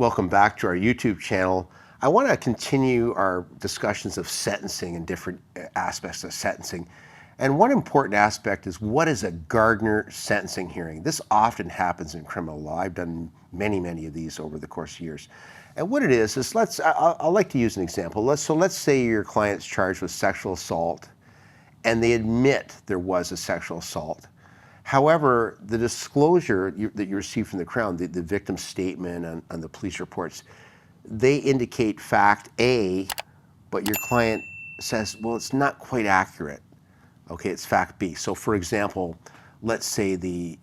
Welcome back to our YouTube channel. I want to continue our discussions of sentencing and different aspects of sentencing. And one important aspect is, what is a Gardiner sentencing hearing? This often happens in criminal law. I've done many of these over the course of years. And what it is I'll like to use an example. Let's say your client's charged with sexual assault and they admit there was a sexual assault. However, the disclosure that you receive from the Crown, the victim's statement and the police reports, they indicate fact A, but your client says, well, it's not quite accurate. Okay, it's fact B. So for example, let's say the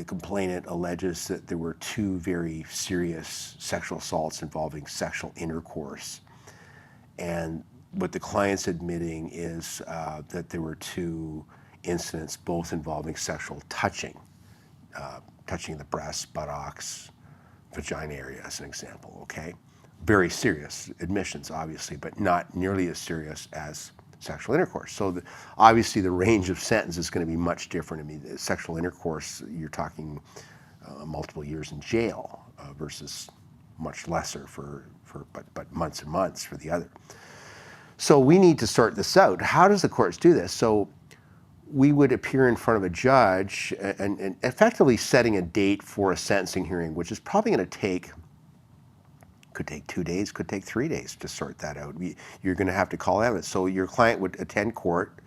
complainant alleges that there were two very serious sexual assaults involving sexual intercourse. And what the client's admitting is that there were two incidents, both involving sexual touching, touching the breasts, buttocks, vagina area as an example, okay? Very serious admissions, obviously, but not nearly as serious as sexual intercourse. So obviously the range of sentence is going to be much different. I mean, sexual intercourse, you're talking multiple years in jail versus much lesser but months and months for the other. So we need to sort this out. How does the courts do this? So we would appear in front of a judge and effectively setting a date for a sentencing hearing, which is probably going to could take 2 days, could take 3 days to sort that out. You're going to have to call evidence. So your client would attend court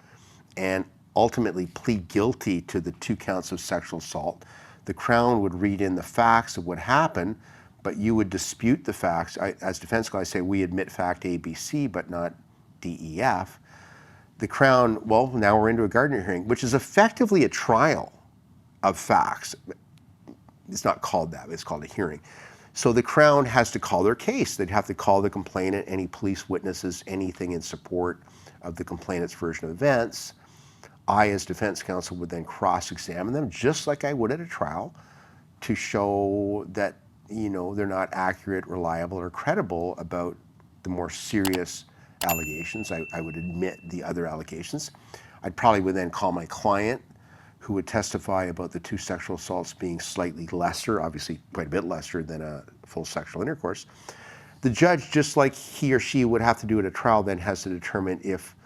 and ultimately plead guilty to the 2 counts of sexual assault. The Crown would read in the facts of what happened, but you would dispute the facts. As defense counsel, I say we admit fact A, B, C, but not D, E, F. The Crown, well, now we're into a Gardiner hearing, which is effectively a trial of facts. It's not called that, it's called a hearing. So the Crown has to call their case. They'd have to call the complainant, any police witnesses, anything in support of the complainant's version of events. I, as defense counsel, would then cross-examine them, just like I would at a trial, to show that, you know, they're not accurate, reliable, or credible about the more serious allegations. I would admit the other allegations. I'd probably would then call my client, who would testify about the 2 sexual assaults being slightly lesser, obviously quite a bit lesser than a full sexual intercourse. The judge, just like he or she would have to do at a trial, then has to determine if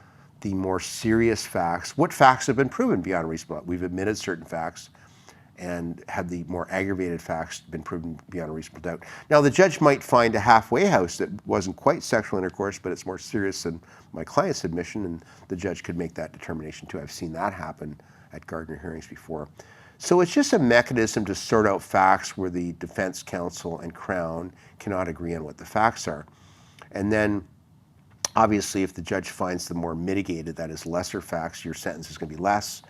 the more serious facts, what facts have been proven beyond reasonable doubt. We've admitted certain facts, and have the more aggravated facts been proven beyond a reasonable doubt. Now, the judge might find a halfway house that wasn't quite sexual intercourse, but it's more serious than my client's admission, and the judge could make that determination too. I've seen that happen at Gardiner hearings before. So it's just a mechanism to sort out facts where the defense counsel and Crown cannot agree on what the facts are. And then, obviously, if the judge finds the more mitigated, that is lesser facts, your sentence is going to be less.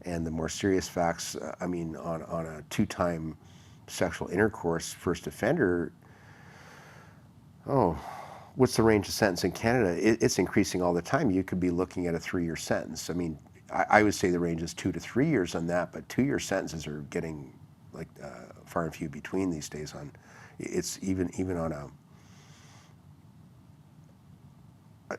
And the more serious facts, I mean, on a 2-time sexual intercourse first offender, what's the range of sentence in Canada? It's increasing all the time. You could be looking at a 3-year sentence. I mean, I would say the range is 2 to 3 years on that, but 2-year sentences are getting like far and few between these days. It's even on a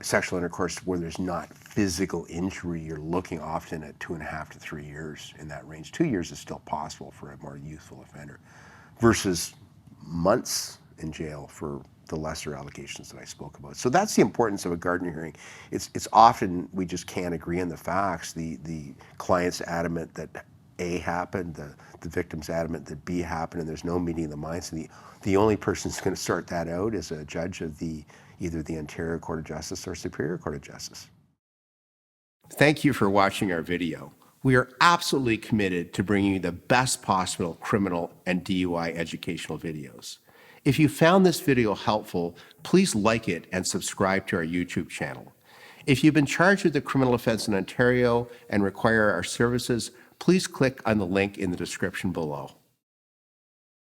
sexual intercourse where there's not physical injury, you're looking often at 2.5 to 3 years in that range. 2 years is still possible for a more youthful offender, versus months in jail for the lesser allegations that I spoke about. So that's the importance of a Gardiner hearing. It's often we just can't agree on the facts. The client's adamant that A happened, the victim's adamant that B happened, and there's no meeting of the minds. And the only person who's going to sort that out is a judge of either the Ontario Court of Justice or Superior Court of Justice. Thank you for watching our video. We are absolutely committed to bringing you the best possible criminal and DUI educational videos. If you found this video helpful, please like it and subscribe to our YouTube channel. If you've been charged with a criminal offense in Ontario and require our services, please click on the link in the description below.